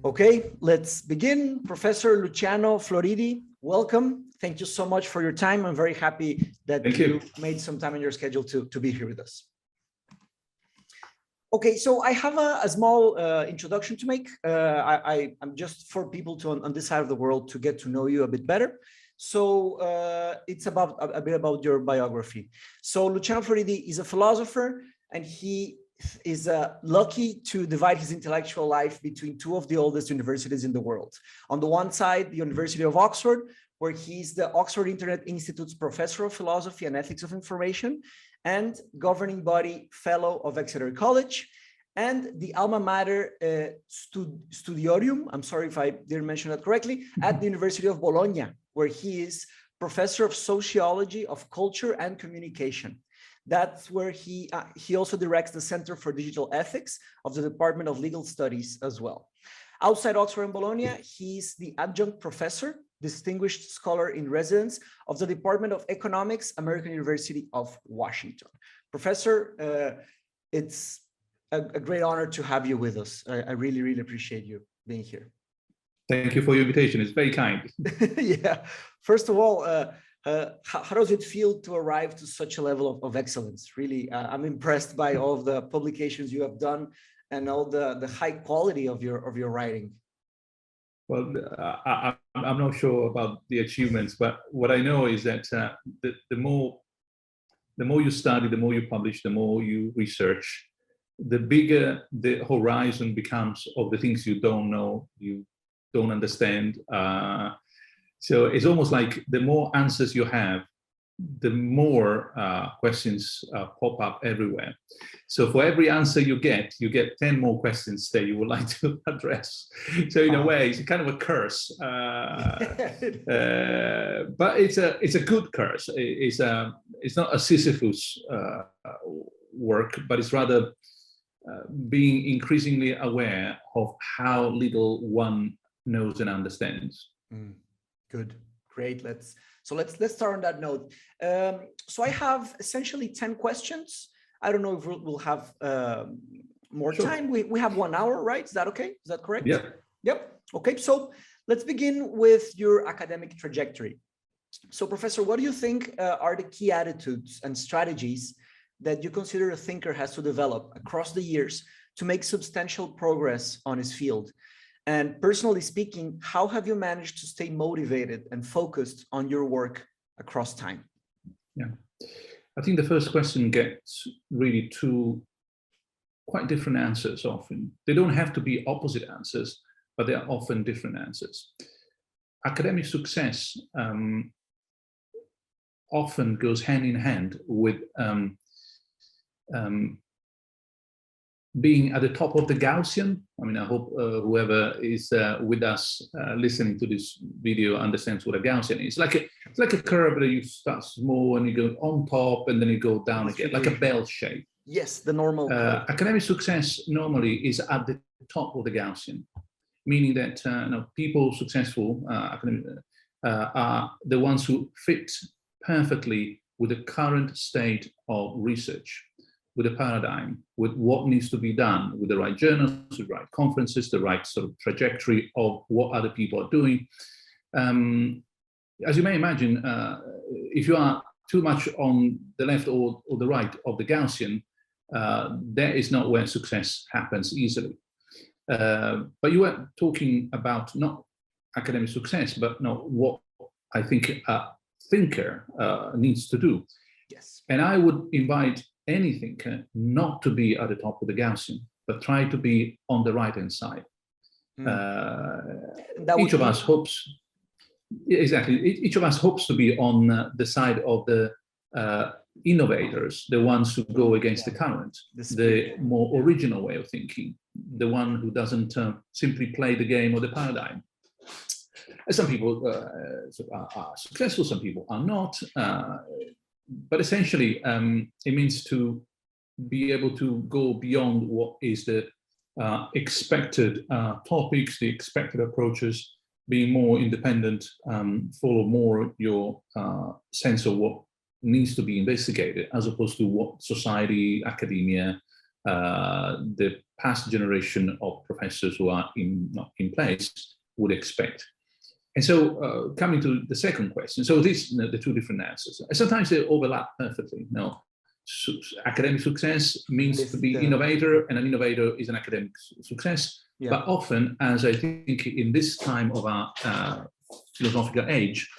Okay, let's begin. Professor Luciano Floridi, welcome. Thank you so much for your time. I'm very happy that you made some time in your schedule to be here with us. Okay, so I have a small introduction to make. I'm just for people on this side of the world to get to know you a bit better. So it's about a bit about your biography. So Luciano Floridi is a philosopher, and he is lucky to divide his intellectual life between two of the oldest universities in the world. On the one side, the University of Oxford, where he's the Oxford Internet Institute's Professor of Philosophy and Ethics of Information and governing body fellow of Exeter College, and the alma mater Studiorium, I'm sorry if I didn't mention that correctly, at the University of Bologna, where he is Professor of Sociology of Culture and Communication. That's where he also directs the Center for Digital Ethics of the Department of Legal Studies as well. Outside Oxford and Bologna, he's the adjunct professor, distinguished scholar in residence of the Department of Economics, American University of Washington. Professor, it's a great honor to have you with us. I really, really appreciate you being here. Thank you for your invitation. It's very kind. Yeah. First of all, how does it feel to arrive to such a level of excellence? Really, I'm impressed by all of the publications you have done and all the high quality of your writing. Well, I'm not sure about the achievements, but what I know is that the more you study, the more you publish, the more you research, the bigger the horizon becomes of the things you don't know, you don't understand. So it's almost like the more answers you have, the more questions pop up everywhere. So for every answer you get 10 more questions that you would like to address. So in a way, it's kind of a curse. But it's a good curse. It's not a Sisyphus work, but it's rather being increasingly aware of how little one knows and understands. Good, great. Let's start on that note. So I have essentially 10 questions. I don't know if we'll have more time. We have 1 hour, right? Is that okay? Is that correct? Yeah. Yep. Okay. So let's begin with your academic trajectory. So, Professor, what do you think are the key attitudes and strategies that you consider a thinker has to develop across the years to make substantial progress on his field? And personally speaking, how have you managed to stay motivated and focused on your work across time? Yeah, I think the first question gets really two quite different answers often. They don't have to be opposite answers, but they are often different answers. Academic success often goes hand in hand with being at the top of the Gaussian. I mean, I hope whoever is with us listening to this video understands what a Gaussian is. It's like a curve that you start small and you go on top and then you go down again, like a bell shape. Yes, the normal. Academic success normally is at the top of the Gaussian, meaning that people successful are the ones who fit perfectly with the current state of research, with a paradigm, with what needs to be done, with the right journals, with the right conferences, the right sort of trajectory of what other people are doing. As you may imagine, if you are too much on the left or the right of the Gaussian, that is not where success happens easily. But you were talking about not academic success, but what I think a thinker needs to do. Yes. And I would invite any thinker not to be at the top of the Gaussian, but try to be on the right-hand side. Each of us hopes, exactly, each of us hopes to be on the side of the innovators, the ones who go against the current, the more original way of thinking, the one who doesn't simply play the game or the paradigm. Some people are successful, some people are not. But essentially, it means to be able to go beyond what is the expected topics, the expected approaches, being more independent, follow more your sense of what needs to be investigated, as opposed to what society, academia, the past generation of professors who are in place would expect. And so coming to the second question, so these the two different answers. Sometimes they overlap perfectly. Academic success means to be innovator, and an innovator is an academic success. Yeah. But often, as I think in this time of our philosophical age,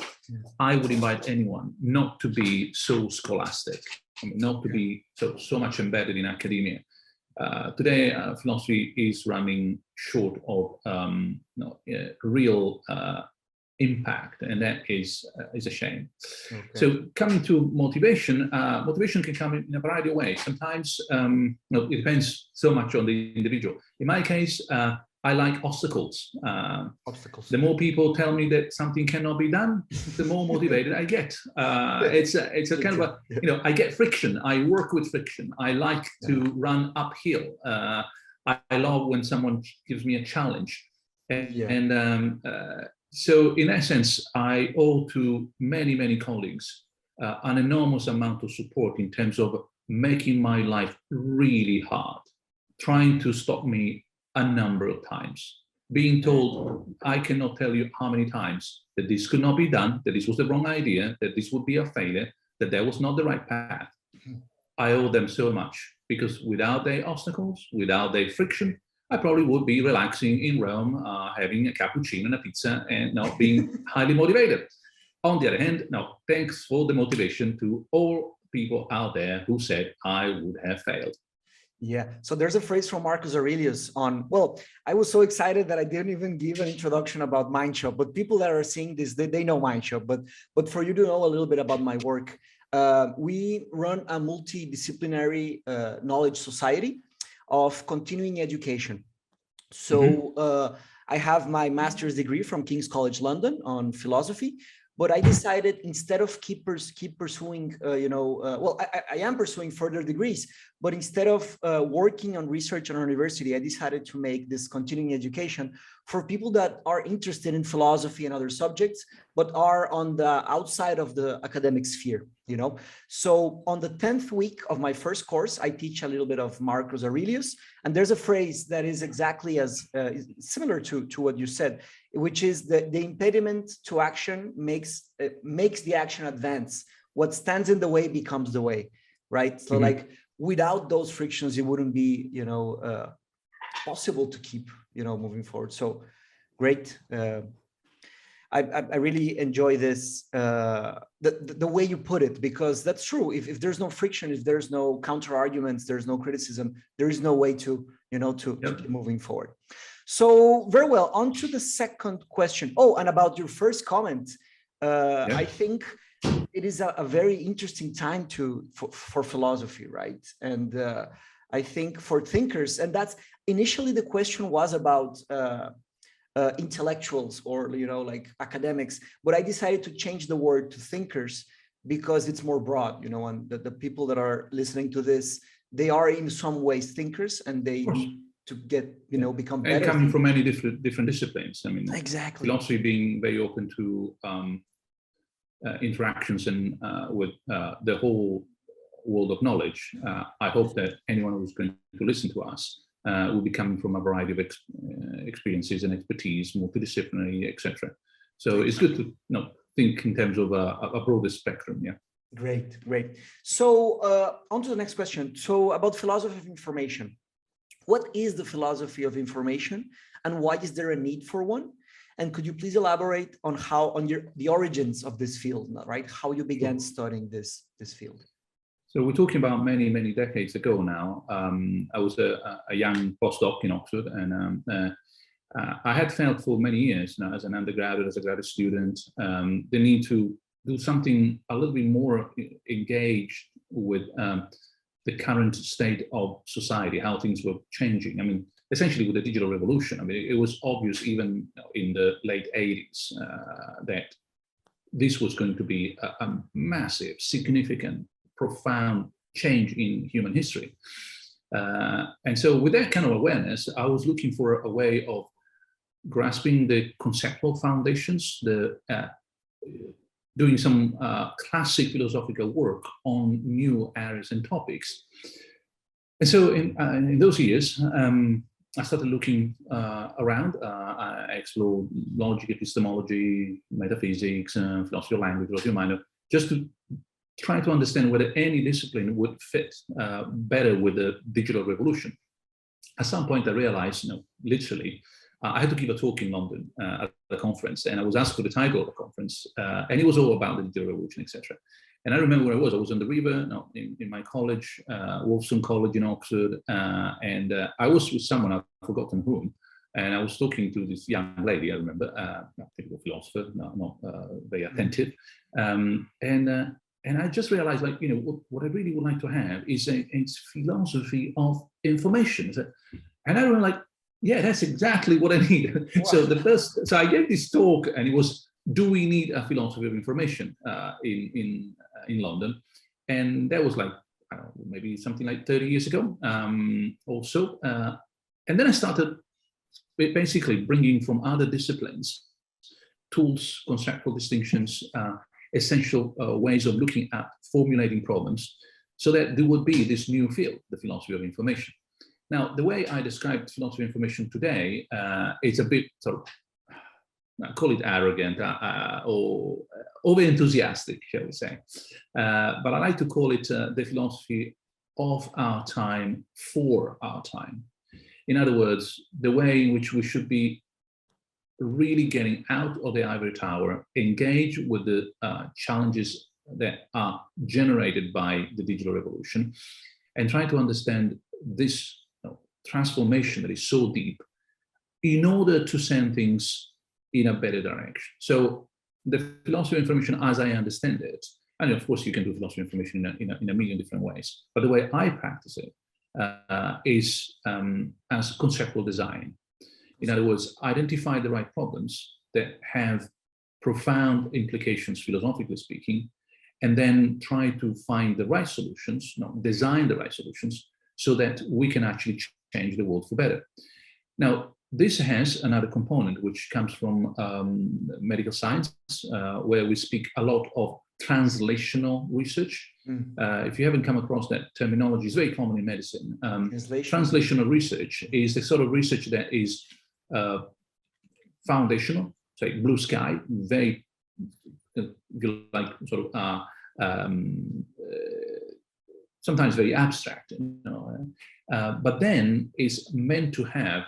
I would invite anyone not to be so scholastic, not to be so much embedded in academia. Today, philosophy is running short of real impact, and that is a shame. Okay. So coming to motivation, motivation can come in a variety of ways. Sometimes it depends so much on the individual. In my case, I like obstacles. Obstacles. The more people tell me that something cannot be done, the more motivated I get. It's a kind of a, I get friction. I work with friction. I like to run uphill. I love when someone gives me a challenge. So in essence, I owe to many, many colleagues an enormous amount of support in terms of making my life really hard, trying to stop me a number of times, being told, I cannot tell you how many times that this could not be done, that this was the wrong idea, that this would be a failure, that that was not the right path. I owe them so much, because without their obstacles, without their friction, I probably would be relaxing in Rome, having a cappuccino and a pizza, and not being highly motivated. On the other hand, thanks for the motivation to all people out there who said I would have failed. Yeah, so there's a phrase from Marcus Aurelius on, well, I was so excited that I didn't even give an introduction about Mindshop, but people that are seeing this, they know Mindshop, but for you to know a little bit about my work, we run a multidisciplinary knowledge society of continuing education. So I have my master's degree from King's College London on philosophy, but I decided instead of keep pursuing, I am pursuing further degrees, but instead of working on research in our university, I decided to make this continuing education for people that are interested in philosophy and other subjects, but are on the outside of the academic sphere, So on the 10th week of my first course, I teach a little bit of Marcus Aurelius, and there's a phrase that is exactly as similar to what you said, which is that the impediment to action makes the action advance. What stands in the way becomes the way, right? So like without those frictions, it wouldn't be, possible to keep, moving forward. So great. I really enjoy this, the way you put it, because that's true. If there's no friction, if there's no counter arguments, there's no criticism, there is no way to keep moving forward. So very well, on to the second question. Oh, and about your first comment, I think it is a very interesting time for philosophy, right? And I think for thinkers, and that's initially the question was about intellectuals or like academics, but I decided to change the word to thinkers because it's more broad, and the people that are listening to this, they are in some ways thinkers, and they need to get become better. And coming from many different disciplines. I mean, exactly. Philosophy being very open to interactions and with the whole world of knowledge. I hope that anyone who's going to listen to us will be coming from a variety of experiences and expertise, multidisciplinary, etc. So it's good to think in terms of a broader spectrum. Yeah. Great. So on to the next question. So about philosophy of information. What is the philosophy of information, and why is there a need for one? And could you please elaborate on the origins of this field, right? How you began studying this field? So we're talking about many, many decades ago now. I was a young postdoc in Oxford, and I had felt for many years now as an undergraduate, as a graduate student, the need to do something a little bit more engaged with the current state of society, how things were changing. I mean, essentially with the digital revolution. I mean, it was obvious even in the late 80s that this was going to be a massive, significant, profound change in human history. And so with that kind of awareness, I was looking for a way of grasping the conceptual foundations, doing some classic philosophical work on new areas and topics, And so in those years, I started looking around. I explored logic, epistemology, metaphysics, philosophy of language, philosophy of mind, just to try to understand whether any discipline would fit better with the digital revolution. At some point, I realized, literally, I had to give a talk in London at the conference, and I was asked for the title of the conference, and it was all about the digital revolution, etc. And I remember where I was on the river, in my college, Bolson College in Oxford, and I was with someone, I've forgotten whom, and I was talking to this young lady, I remember, typical philosopher, not very attentive, and I just realized, what I really would like to have is a philosophy of information. And I was like, yeah, that's exactly what I need. Wow. So I gave this talk, and it was, do we need a philosophy of information in London? And that was like, I don't know, maybe something like 30 years ago also. And then I started basically bringing from other disciplines tools, conceptual distinctions, essential ways of looking at formulating problems, so that there would be this new field, the philosophy of information. Now, the way I describe philosophy of information today, it's a bit sort of, I call it arrogant or over-enthusiastic, shall we say. But I like to call it the philosophy of our time for our time. In other words, the way in which we should be really getting out of the ivory tower, engage with the challenges that are generated by the digital revolution, and try to understand this transformation that is so deep in order to send things in a better direction. So the philosophy of information, as I understand it, and of course you can do philosophy of information in a million different ways, but the way I practice it is as conceptual design. In other words, identify the right problems that have profound implications, philosophically speaking, and then try to find the right solutions, design the right solutions, so that we can actually change the world for better. Now, this has another component which comes from medical science, where we speak a lot of translational research. If you haven't come across that terminology, it's very common in medicine. Translational research is the sort of research that is foundational, say blue sky, very, like sort of sometimes very abstract, but then is meant to have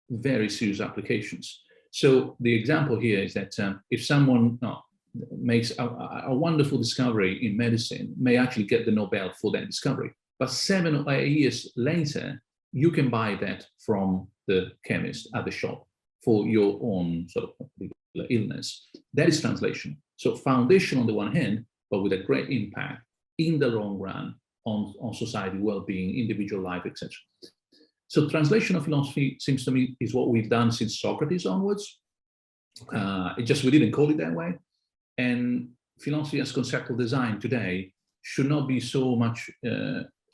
very serious applications. So the example here is that if someone makes a wonderful discovery in medicine, may actually get the Nobel for that discovery, but 7 or 8 years later, you can buy that from the chemist at the shop for your own sort of particular illness. That is translation. So foundation on the one hand, but with a great impact in the long run on society, well-being, individual life, etc. So translation of philosophy seems to me is what we've done since Socrates onwards. Okay. We didn't call it that way. And philosophy as conceptual design today should not be so much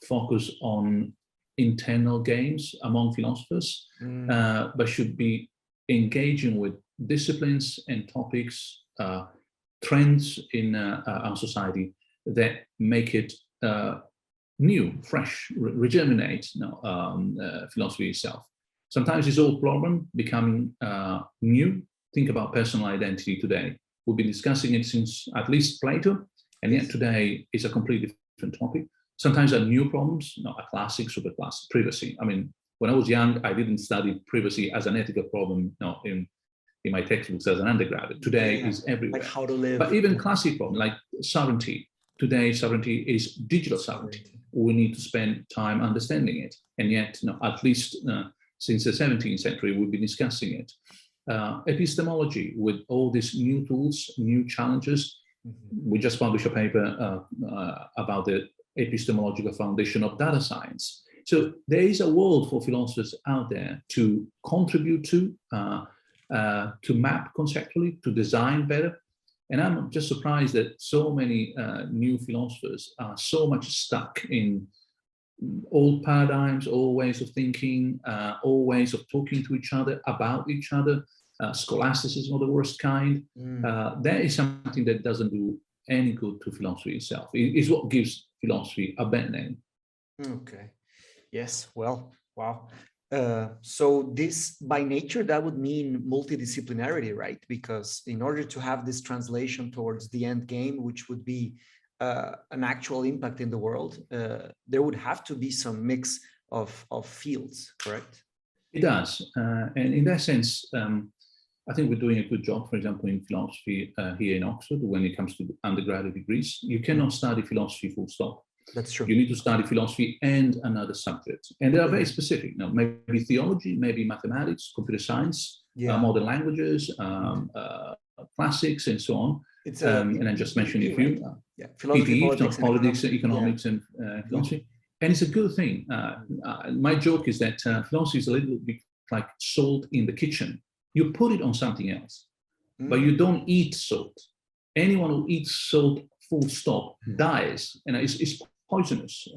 focused on internal games among philosophers, but should be engaging with disciplines and topics, trends in our society that make it new, fresh, regenerate philosophy itself. Sometimes this old problem becoming new. Think about personal identity today. We've been discussing it since at least Plato, and yet today is a completely different topic. Sometimes are new problems, a classic, super classic, privacy. I mean, when I was young, I didn't study privacy as an ethical problem in my textbooks as an undergraduate. Today is everywhere. Like how to live. But even classic problem like sovereignty. Today, sovereignty is digital sovereignty. We need to spend time understanding it. And yet, at least since the 17th century, we've been discussing it. Epistemology, with all these new tools, new challenges. We just published a paper about the epistemological foundation of data science. So there is a world for philosophers out there to contribute to map conceptually, to design better. And I'm just surprised that so many new philosophers are so much stuck in old paradigms, old ways of thinking, old ways of talking to each other, about each other. Scholasticism of the worst kind. That is something that doesn't do any good to philosophy itself. It is what gives philosophy a bad name. Okay. Yes, well, wow. So this, by nature, that would mean multidisciplinarity, right? Because in order to have this translation towards the end game, which would be an actual impact in the world, there would have to be some mix of fields, correct? It does. And in that sense, I think we're doing a good job, for example, in philosophy here in Oxford, when it comes to undergraduate degrees. You cannot study philosophy full stop. That's true. You need to study philosophy and another subject. And they are very specific. Now, maybe theology, maybe mathematics, computer science, modern languages, classics, and so on. It's and I just mentioned a few. Philosophy, politics, economics, and philosophy. And it's a good thing. My joke is that philosophy is a little bit like salt in the kitchen. You put it on something else, but you don't eat salt. Anyone who eats salt full stop dies, and it's poisonous.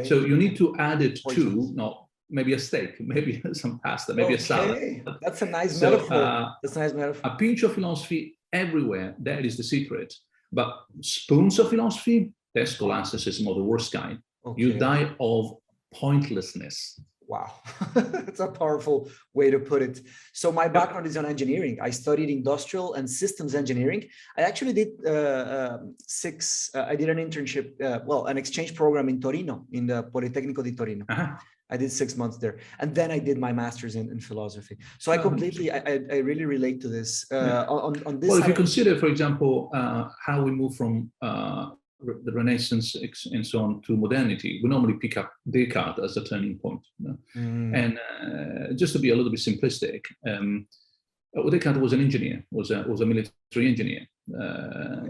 So you need to add it to, maybe a steak, maybe some pasta, maybe a salad. That's a nice metaphor. That's a nice metaphor. A pinch of philosophy everywhere, that is the secret. But spoons of philosophy, that's scholasticism of the worst kind. You die of pointlessness. Wow, that's a powerful way to put it. So my background is on engineering. I studied industrial and systems engineering. I actually did I did an internship, an exchange program in Torino, in the Politecnico di Torino. I did 6 months there. And then I did my master's in philosophy. So I completely, I really relate to this. On this. Well, if you consider, for example, how we move from the Renaissance and so on to modernity, we normally pick up Descartes as a turning point. And just to be a little bit simplistic, Descartes was an engineer, was a military engineer.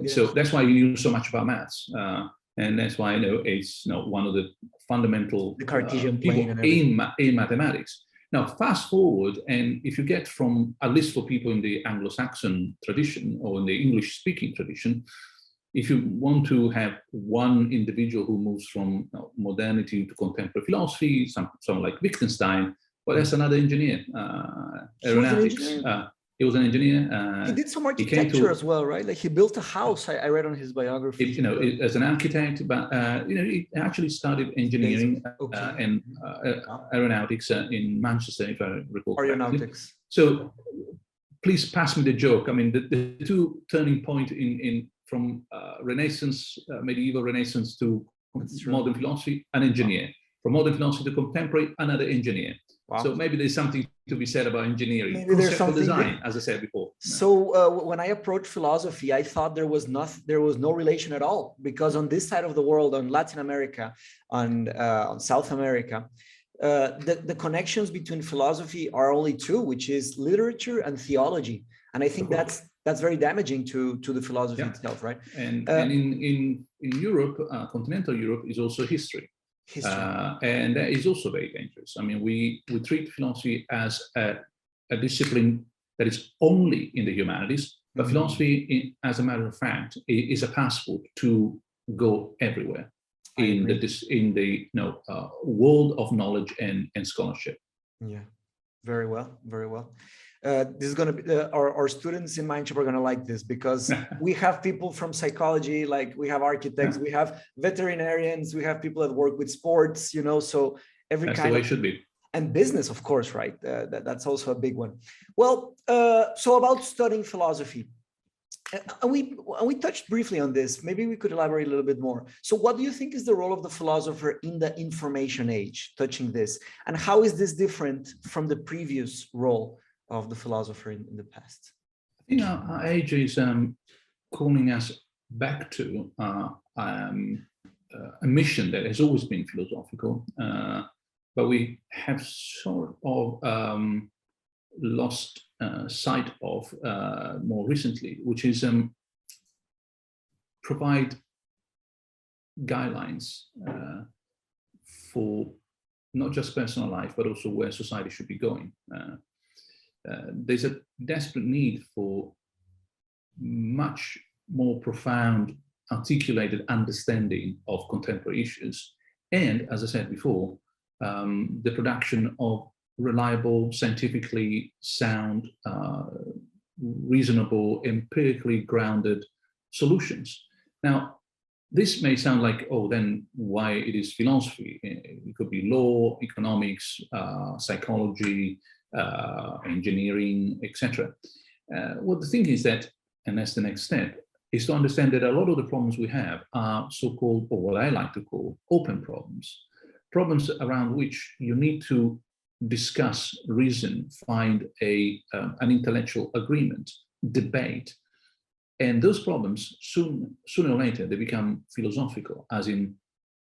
So that's why he knew so much about maths. And that's why it's one of the fundamental Cartesian people in mathematics. Now, fast forward, and if you get from, at least for people in the Anglo-Saxon tradition or in the English-speaking tradition, if you want to have one individual who moves from modernity to contemporary philosophy, someone like Wittgenstein, well, that's another engineer, aeronautics. He was an engineer. He did some architecture as well, right? Like he built a house. I read on his biography. As an architect, but he actually studied engineering and aeronautics in Manchester, if I recall correctly. So please pass me the joke. I mean, the two turning point from Renaissance, medieval Renaissance to modern philosophy, an engineer. From modern philosophy to contemporary, another engineer. Wow. So maybe there's something to be said about engineering, maybe conceptual design, as I said before. So when I approached philosophy, I thought there was no relation at all, because on this side of the world, on Latin America, on South America, the connections between philosophy are only two, which is literature and theology. And I think that's very damaging to the philosophy itself, right? And in Europe, continental Europe is also history. And that is also very dangerous. I mean, we treat philosophy as a discipline that is only in the humanities, but philosophy, as a matter of fact, is a passport to go everywhere in the world of knowledge and scholarship. Yeah, very well, very well. This is going to be our students in Mindshop are going to like this, because we have people from psychology, like we have architects, we have veterinarians, we have people that work with sports, so every that's kind the way of it should be. And business, of course, right? That's also a big one. Well, so about studying philosophy, and we touched briefly on this. Maybe we could elaborate a little bit more. So what do you think is the role of the philosopher in the information age, touching this? And how is this different from the previous role of the philosopher in the past? I think our age is calling us back to a mission that has always been philosophical, but we have sort of lost sight of more recently, which is provide guidelines for not just personal life, but also where society should be going. There's a desperate need for much more profound, articulated understanding of contemporary issues. And as I said before, the production of reliable, scientifically sound, reasonable, empirically grounded solutions. Now, This may sound like, oh, then why it is philosophy? It could be law, economics, psychology, engineering, etc. Well, the thing is that, and that's the next step, is to understand that a lot of the problems we have are so-called, or what I like to call, open problems. Problems around which you need to discuss, reason, find an intellectual agreement, debate. And those problems, sooner or later, they become philosophical, as in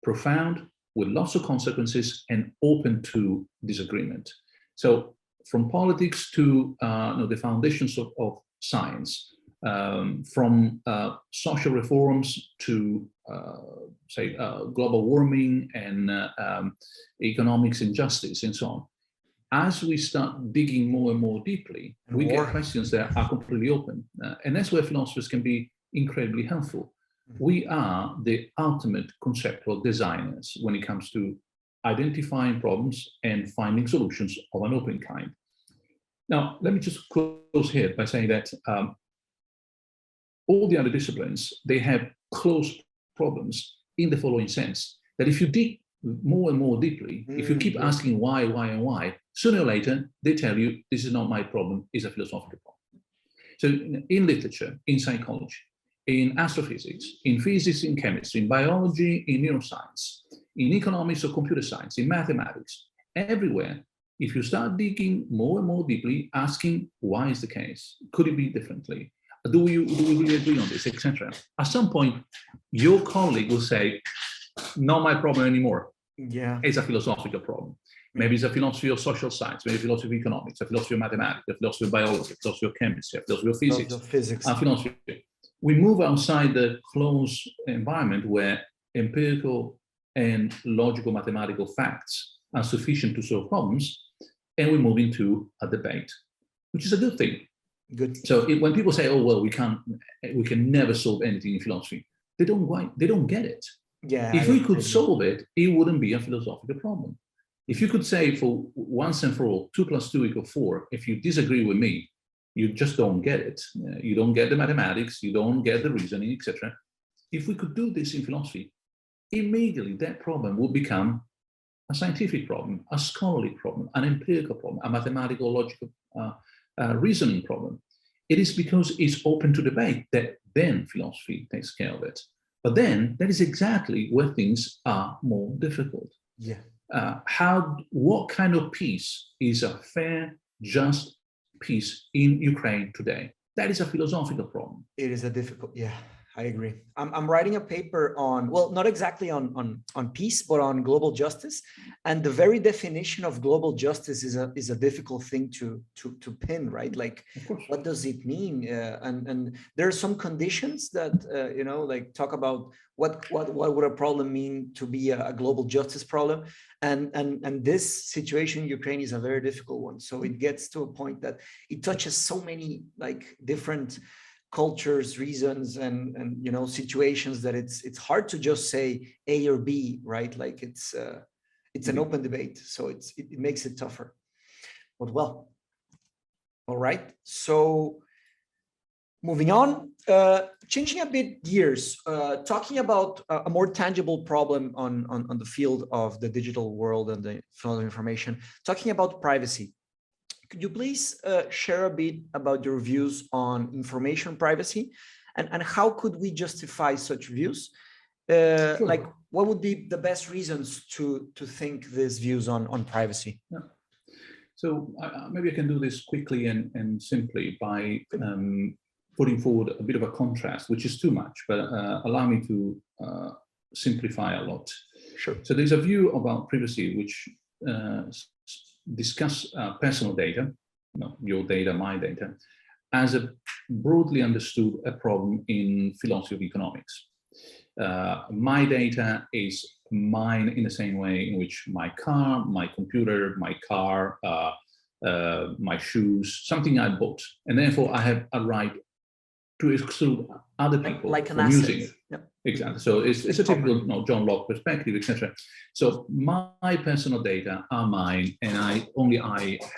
profound, with lots of consequences, and open to disagreement. So from politics to the foundations of science, from social reforms to, say, global warming and economics and justice and so on. As we start digging more and more deeply, we get questions that are completely open. And that's where philosophers can be incredibly helpful. We are the ultimate conceptual designers when it comes to identifying problems and finding solutions of an open kind. Now, let me just close here by saying that all the other disciplines, they have closed problems in the following sense, that if you dig more and more deeply, if you keep asking why, and why, sooner or later, they tell you, this is not my problem, it's a philosophical problem. So in literature, in psychology, in astrophysics, in physics, in chemistry, in biology, in neuroscience, in economics or computer science, in mathematics, everywhere, if you start digging more and more deeply, asking why is the case, could it be differently, do we really agree on this, etc. At some point, your colleague will say, not my problem anymore. Yeah, it's a philosophical problem. Maybe it's a philosophy of social science, maybe a philosophy of economics, a philosophy of mathematics, a philosophy of biology, a philosophy of chemistry, a philosophy of physics, a philosophy. We move outside the closed environment where empirical and logical mathematical facts are sufficient to solve problems, and we move into a debate, which is a good thing. Good. So when people say, "Oh well, we can never solve anything in philosophy," they don't get it. Yeah. If we could solve it, it wouldn't be a philosophical problem. If you could say for once and for all, 2 + 2 = 4, if you disagree with me, you just don't get it. You don't get the mathematics, you don't get the reasoning, etc. If we could do this in philosophy, immediately that problem would become a scientific problem, a scholarly problem, an empirical problem, a mathematical, logical reasoning problem. It is because it's open to debate that then philosophy takes care of it. But then that is exactly where things are more difficult. Yeah. What kind of peace is a fair, just peace in Ukraine today? That is a philosophical problem. It is a difficult, yeah, I agree. I'm writing a paper on, well, not exactly on peace, but on global justice. And the very definition of global justice is a difficult thing to pin, right? Like, what does it mean? And there are some conditions that, like talk about what would a problem mean to be a global justice problem. And this situation in Ukraine is a very difficult one. So it gets to a point that it touches so many like different cultures, reasons, and situations that it's hard to just say A or B, right? Like it's an open debate, so it makes it tougher. But well, all right. So moving on, changing a bit gears, talking about a more tangible problem on the field of the digital world and the field of information, talking about privacy. Could you please share a bit about your views on information privacy and how could we justify such views? Sure. Like, what would be the best reasons to think these views on privacy? Yeah. So maybe I can do this quickly and simply by putting forward a bit of a contrast, which is too much, but allow me to simplify a lot. Sure. So there's a view about privacy which discuss personal data, your data, my data, as a broadly understood a problem in philosophy of economics. My data is mine in the same way in which my car, my computer, my car, my shoes, something I bought, and therefore I have a right to exclude other people like from using it. Yep. Exactly. So it's a typical John Locke perspective, etc. So my personal data are mine, and I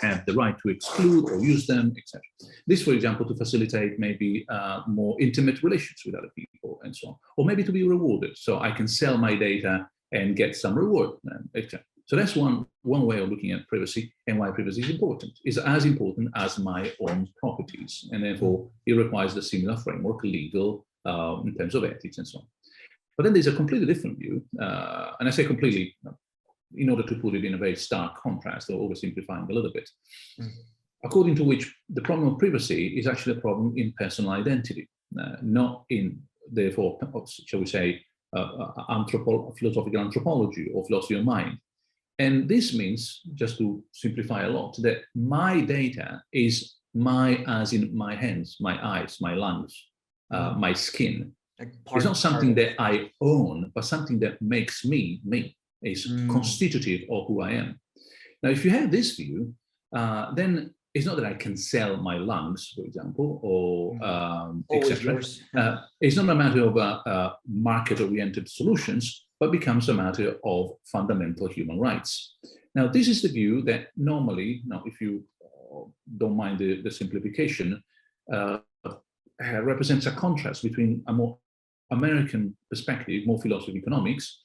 have the right to exclude or use them, etc. This, for example, to facilitate maybe more intimate relations with other people and so on, or maybe to be rewarded. So I can sell my data and get some reward, etc. So that's one way of looking at privacy, and why privacy is important. It's as important as my own properties, and therefore it requires the similar framework, legal, in terms of ethics and so on. But then there's a completely different view, and I say completely in order to put it in a very stark contrast, or oversimplifying a little bit, according to which the problem of privacy is actually a problem in personal identity, not in, therefore, shall we say, philosophical anthropology or philosophy of mind. And this means, just to simplify a lot, that my data is as in my hands, my eyes, my lungs, my skin. It's not something that I own, but something that makes me, is constitutive of who I am. Now, if you have this view, then it's not that I can sell my lungs, for example, or etc. It's not a matter of market-oriented solutions, but becomes a matter of fundamental human rights. Now, this is the view that normally, now, if you don't mind the simplification, represents a contrast between a more American perspective, more philosophy of economics,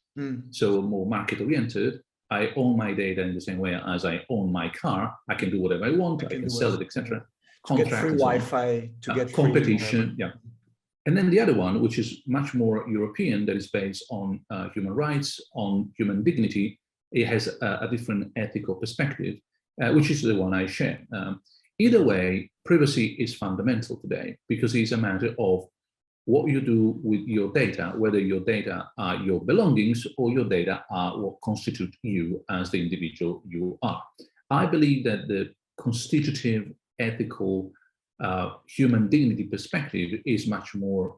so more market-oriented. I own my data in the same way as I own my car. I can do whatever I want. I can sell it, etc. Get free Wi-Fi, to get competition, And then the other one, which is much more European, that is based on human rights, on human dignity. It has a different ethical perspective, which is the one I share. Either way, privacy is fundamental today, because it's a matter of what you do with your data, whether your data are your belongings or your data are what constitute you as the individual you are. I believe that the constitutive, ethical, human dignity perspective is much more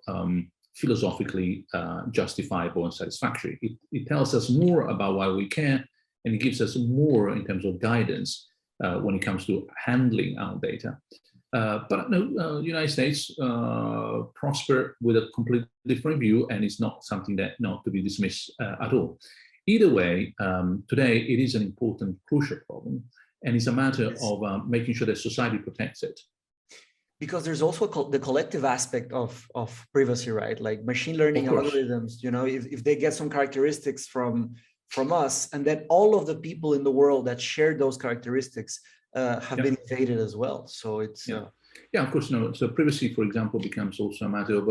philosophically justifiable and satisfactory. It tells us more about why we care, and it gives us more in terms of guidance when it comes to handling our data. But no, United States prosper with a completely different view, and it's not something that not to be dismissed at all. Either way, today it is an important, crucial problem, and it's a matter of making sure that society protects it. Because there's also the collective aspect of privacy, right? Like machine learning algorithms, you know, if they get some characteristics from us, and then all of the people in the world that share those characteristics have been invaded as well. So it's yeah, of course. No. So privacy, for example, becomes also a matter of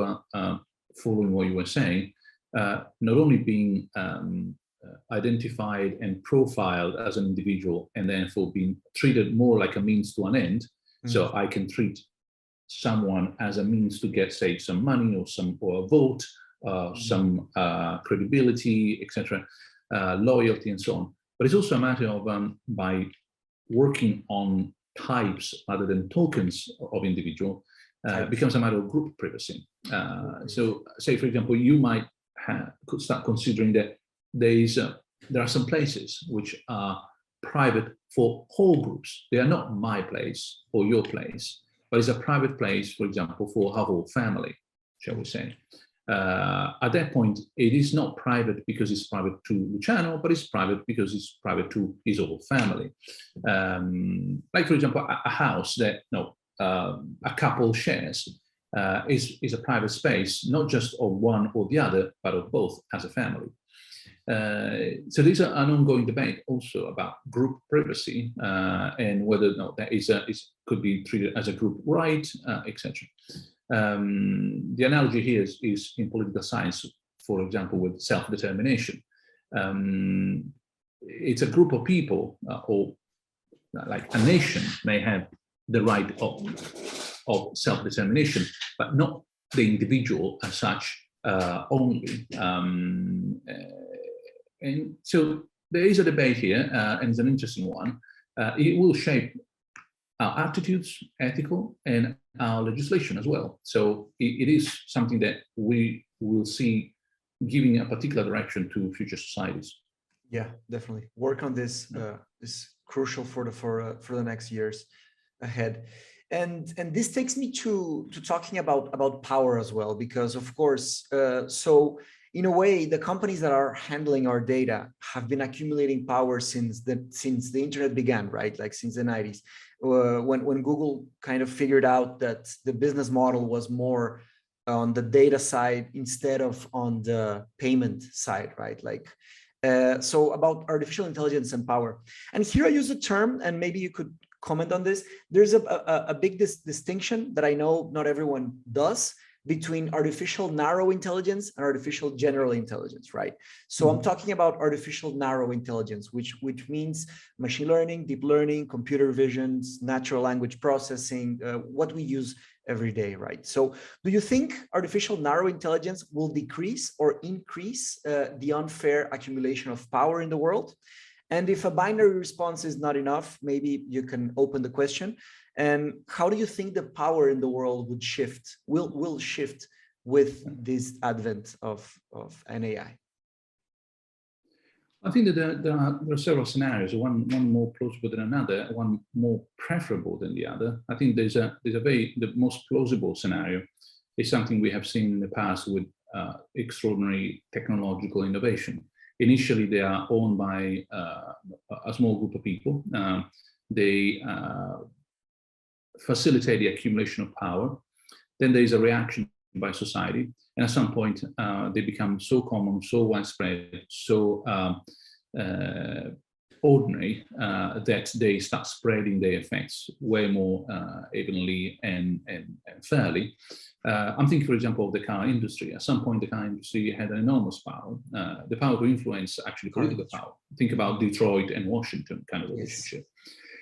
following what you were saying, not only being identified and profiled as an individual, and therefore being treated more like a means to an end. So I can treat someone as a means to get, say, some money or a vote, some credibility, etc., loyalty, and so on. But it's also a matter of by working on types rather than tokens of individual, becomes a matter of group privacy. So, say, for example, you might could start considering that there are some places which are private for whole groups. They are not my place or your place, but it's a private place, for example, for a whole family, shall we say. At that point, it is not private because it's private to Luciano, but it's private because it's private to his whole family. Like, for example, a house that a couple shares is a private space, not just of one or the other, but of both as a family. So there's an ongoing debate also about group privacy and whether that could be treated as a group right, etc. The analogy here is in political science, for example, with self-determination. It's a group of people, or like a nation may have the right of self-determination, but not the individual as such only. And so there is a debate here, and it's an interesting one. It will shape our attitudes, ethical, and our legislation as well. So it is something that we will see giving a particular direction to future societies. Yeah, definitely. Work on this is crucial for the next years ahead. And this takes me to talking about power as well, because of course, so in a way, the companies that are handling our data have been accumulating power since the internet began, right? Like since the 90s, when Google kind of figured out that the business model was more on the data side instead of on the payment side, right? Like, so about artificial intelligence and power. And here I use a term, and maybe you could comment on this. There's a big distinction that I know not everyone does between artificial narrow intelligence and artificial general intelligence, right? So I'm talking about artificial narrow intelligence, which means machine learning, deep learning, computer visions, natural language processing, what we use every day, right? So do you think artificial narrow intelligence will decrease or increase the unfair accumulation of power in the world? And if a binary response is not enough, maybe you can open the question. And how do you think the power in the world would shift, will shift with this advent of an AI? I think that there are several scenarios, one more plausible than another, one more preferable than the other. I think the most plausible scenario is something we have seen in the past with extraordinary technological innovation. Initially, they are owned by a small group of people. They facilitate the accumulation of power. Then there is a reaction by society. And at some point, they become so common, so widespread, so ordinary that they start spreading their effects way more evenly and fairly. I'm thinking, for example, of the car industry. At some point, the car industry had an enormous power, the power to influence actually political power. Think about Detroit and Washington kind of relationship.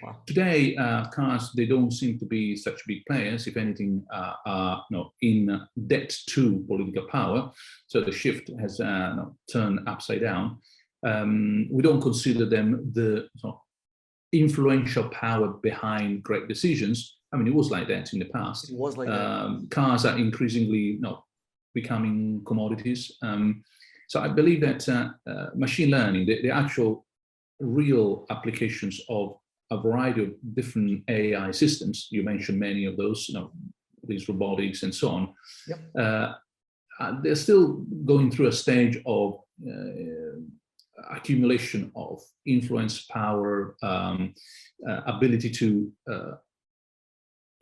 Wow. Today, cars, they don't seem to be such big players. If anything, are in debt to political power. So the shift has turned upside down. We don't consider them the influential power behind great decisions. I mean, it was like that in the past. It was like that. Cars are increasingly becoming commodities. So I believe that machine learning, the actual real applications of a variety of different AI systems, you mentioned many of those, these robotics and so on, they're still going through a stage of accumulation of influence, power, ability to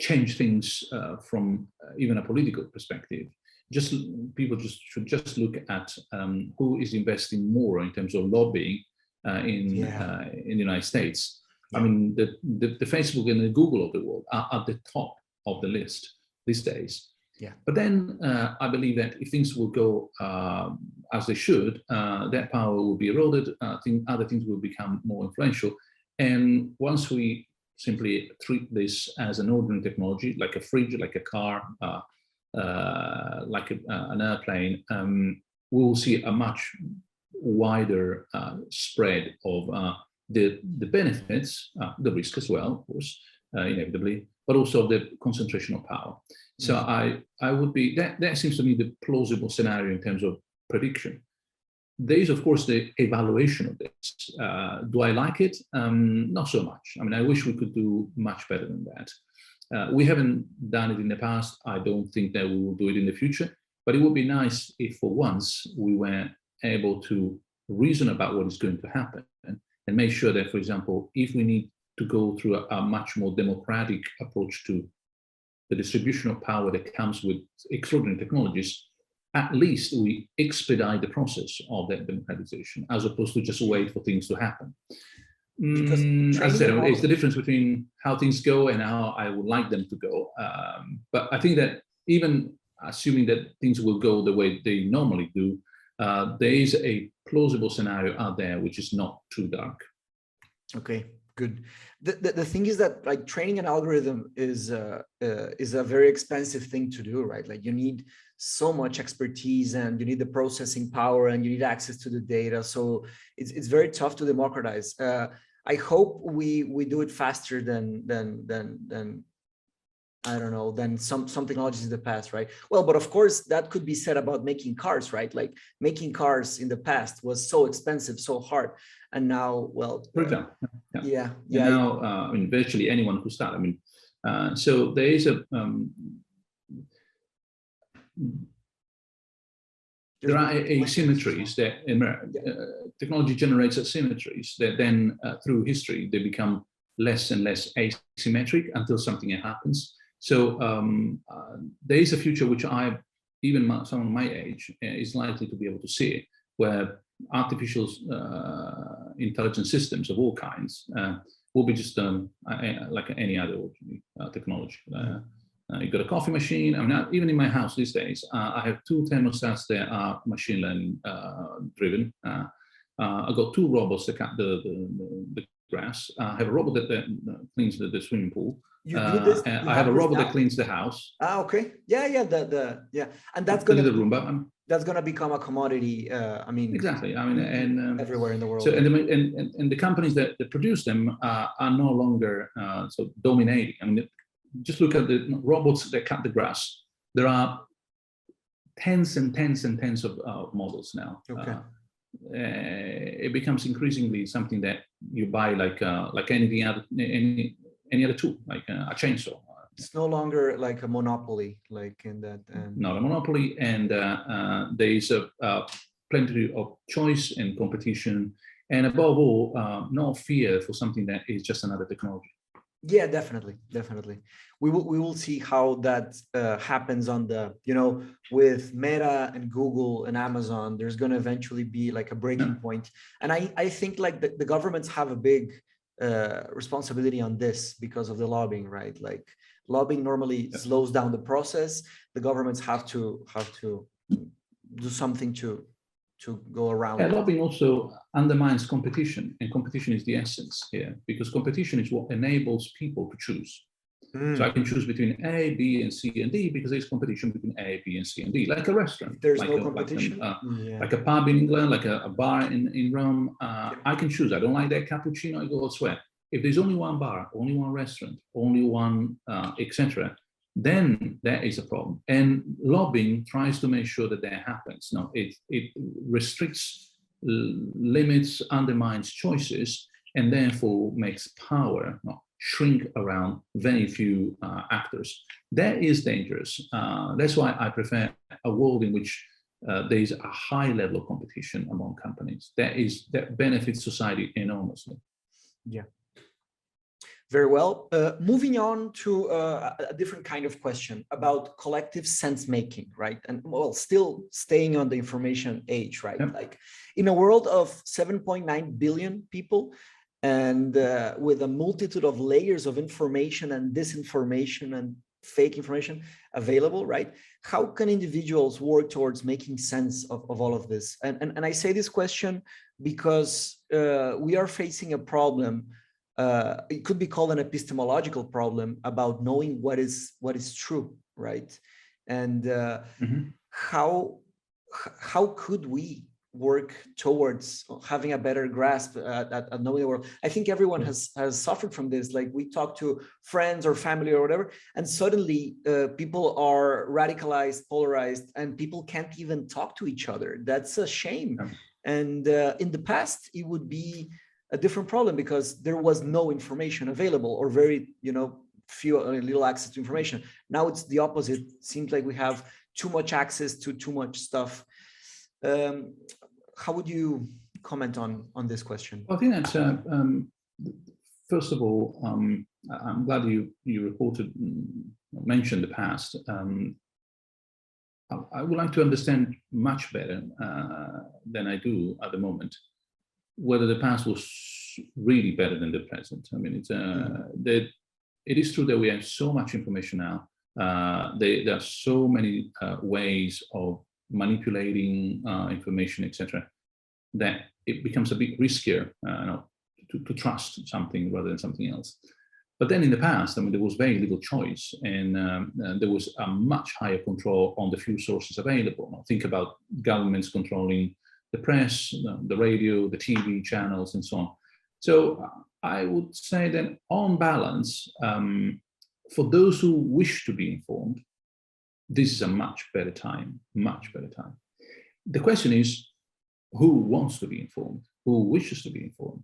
change things from even a political perspective. People should just look at who is investing more in terms of lobbying in the United States. I mean, the Facebook and the Google of the world are at the top of the list these days. Yeah. But then I believe that if things will go as they should, that power will be eroded. I think other things will become more influential. And once we simply treat this as an ordinary technology, like a fridge, like a car, like an airplane, we will see a much wider spread of the benefits, the risk as well, of course, inevitably, but also the concentration of power. So I would be, that seems to me the plausible scenario in terms of prediction. There is, of course, the evaluation of this. Do I like it? Not so much. I mean, I wish we could do much better than that. We haven't done it in the past. I don't think that we will do it in the future, but it would be nice if for once we were able to reason about what is going to happen and make sure that, for example, if we need to go through a much more democratic approach to the distribution of power that comes with extraordinary technologies, at least we expedite the process of that democratization, as opposed to just wait for things to happen. As I said, it's the difference between how things go and how I would like them to go. But I think that even assuming that things will go the way they normally do, there is a plausible scenario out there which is not too dark. Okay, good. The thing is that like training an algorithm is a very expensive thing to do, right? Like you need so much expertise and you need the processing power and you need access to the data. So it's very tough to democratize. I hope we do it faster than I don't know, than some technologies in the past, right? Well, but of course that could be said about making cars, right? Like making cars in the past was so expensive, so hard, and now, well, yeah. Now, I mean, virtually anyone who starts. I mean, so there is a there are asymmetries that technology generates asymmetries that then through history they become less and less asymmetric until something happens. So there is a future which someone of my age is likely to be able to see, where artificial intelligence systems of all kinds will be just like any other technology. You've got a coffee machine. I mean, even in my house these days, I have 2 thermostats that are machine learning driven. I've got 2 robots that cut the grass. I have a robot that cleans the swimming pool. I have a robot that cleans the house. Okay. Yeah. And that's going to the Roomba. That's going to become a commodity. I mean, exactly. I mean, and everywhere in the world. So, and the companies that produce them are no longer so dominating. I mean, just look at the robots that cut the grass. There are tens and tens and tens of models now. Okay. It becomes increasingly something that you buy like anything other, any other tool, like a chainsaw. It's no longer like a monopoly, like in that. Not a monopoly, and there is plenty of choice and competition, and above all, no fear for something that is just another technology. Yeah, definitely. We will see how that happens on the, with Meta and Google and Amazon. There's going to eventually be like a breaking point, and I think like the governments have a big responsibility on this because of the lobbying, right? Like lobbying normally slows down the process. The governments have to do something to go around. Lobbying also undermines competition, and competition is the essence here, because competition is what enables people to choose. So I can choose between A, B, and C, and D because there's competition between A, B, and C, and D, like a restaurant. There's no competition. Like a pub in England, like a bar in Rome. I can choose. I don't like that cappuccino, I go elsewhere. If there's only one bar, only one restaurant, only one, etc., then that is a problem. And lobbying tries to make sure that that happens. No, it restricts, limits, undermines choices, and therefore makes power shrink around very few actors. That is dangerous. That's why I prefer a world in which there is a high level of competition among companies. That benefits society enormously. Yeah. Very well. Moving on to a different kind of question about collective sense making, right? And well, still staying on the information age, right? Yep. Like in a world of 7.9 billion people and with a multitude of layers of information and disinformation and fake information available, right? How can individuals work towards making sense of all of this? And I say this question because we are facing a problem. It could be called an epistemological problem about knowing what is true, right? And how could we work towards having a better grasp at knowing the world? I think everyone has suffered from this. Like we talk to friends or family or whatever, and suddenly people are radicalized, polarized, and people can't even talk to each other. That's a shame. And in the past, it would be a different problem because there was no information available or very, few little access to information. Now it's the opposite. It seems like we have too much access to too much stuff. How would you comment on this question? I think that's first of all, I'm glad you mentioned the past. I would like to understand much better than I do at the moment whether the past was really better than the present. I mean, it is true that we have so much information now. There are so many ways of manipulating information, etc., that it becomes a bit riskier to trust something rather than something else. But then in the past, I mean, there was very little choice, and there was a much higher control on the few sources available. Think about governments controlling the press, the radio, the TV channels, and so on. So I would say that on balance, for those who wish to be informed, this is a much better time. The question is, who wants to be informed? Who wishes to be informed?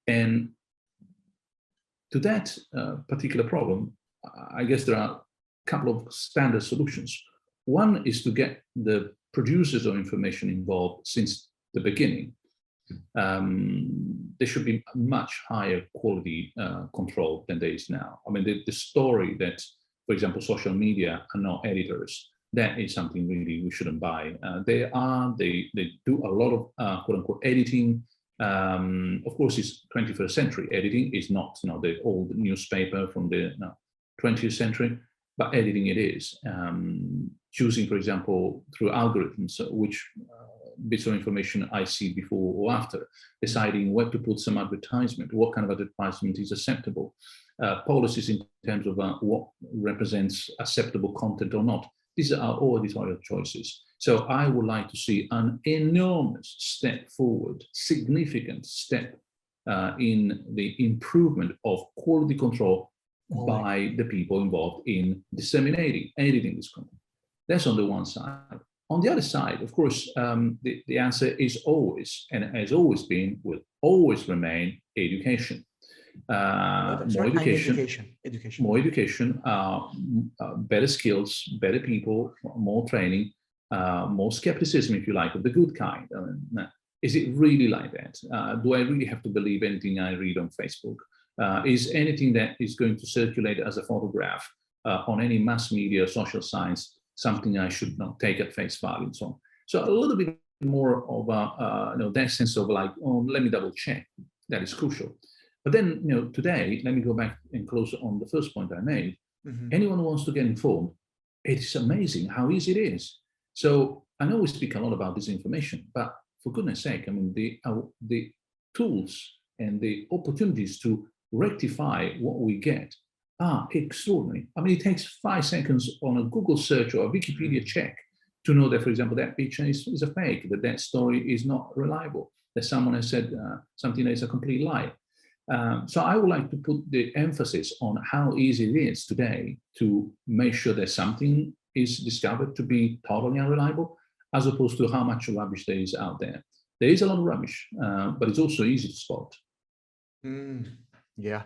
And to that particular problem, I guess there are a couple of standard solutions. One is to get the producers of information involved since the beginning, there should be much higher quality control than there is now. I mean, the story that, for example, social media are not editors, that is something really we shouldn't buy. They do a lot of quote unquote editing. Of course, it's 21st century editing. Is not the old newspaper from the 20th century, but editing it is. Choosing, for example, through algorithms, which bits of information I see before or after, deciding where to put some advertisement, what kind of advertisement is acceptable, policies in terms of what represents acceptable content or not. These are all editorial choices. So I would like to see an enormous step forward, significant step in the improvement of quality control by the people involved in disseminating, editing this content. That's on the one side. On the other side, of course, the answer is always, and has always been, will always remain, education. More education, better skills, better people, more training, more skepticism, if you like, of the good kind. Is it really like that? Do I really have to believe anything I read on Facebook? Is anything that is going to circulate as a photograph on any mass media, social science, something I should not take at face value and so on? So a little bit more of that sense of like, oh, let me double check. That is crucial. But then, today, let me go back and close on the first point I made. Mm-hmm. Anyone who wants to get informed, it's amazing how easy it is. So I know we speak a lot about disinformation, but for goodness sake, I mean, the tools and the opportunities to rectify what we get are extraordinary. I mean, it takes 5 seconds on a Google search or a Wikipedia check to know that, for example, that picture is a fake, that story is not reliable, that someone has said something that is a complete lie. So I would like to put the emphasis on how easy it is today to make sure that something is discovered to be totally unreliable, as opposed to how much rubbish there is out there. There is a lot of rubbish, but it's also easy to spot. Yeah.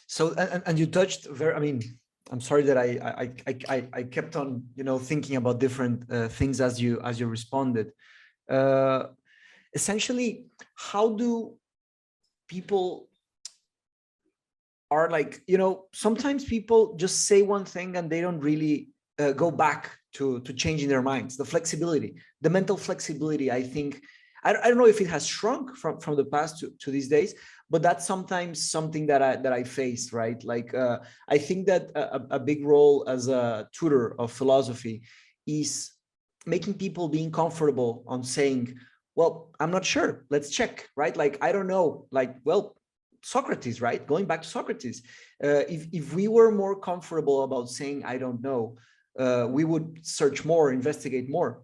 So, and you touched I mean, I'm sorry that I kept on, thinking about different things as you responded. Essentially, how do people are like, sometimes people just say one thing and they don't really go back to changing their minds. The flexibility, the mental flexibility, I think, I don't know if it has shrunk from the past to these days, but that's sometimes something that I face, right? Like, I think that a big role as a tutor of philosophy is making people being comfortable on saying, well, I'm not sure, let's check, right? Like, I don't know, like, well, Socrates, right? Going back to Socrates, if we were more comfortable about saying, I don't know, we would search more, investigate more.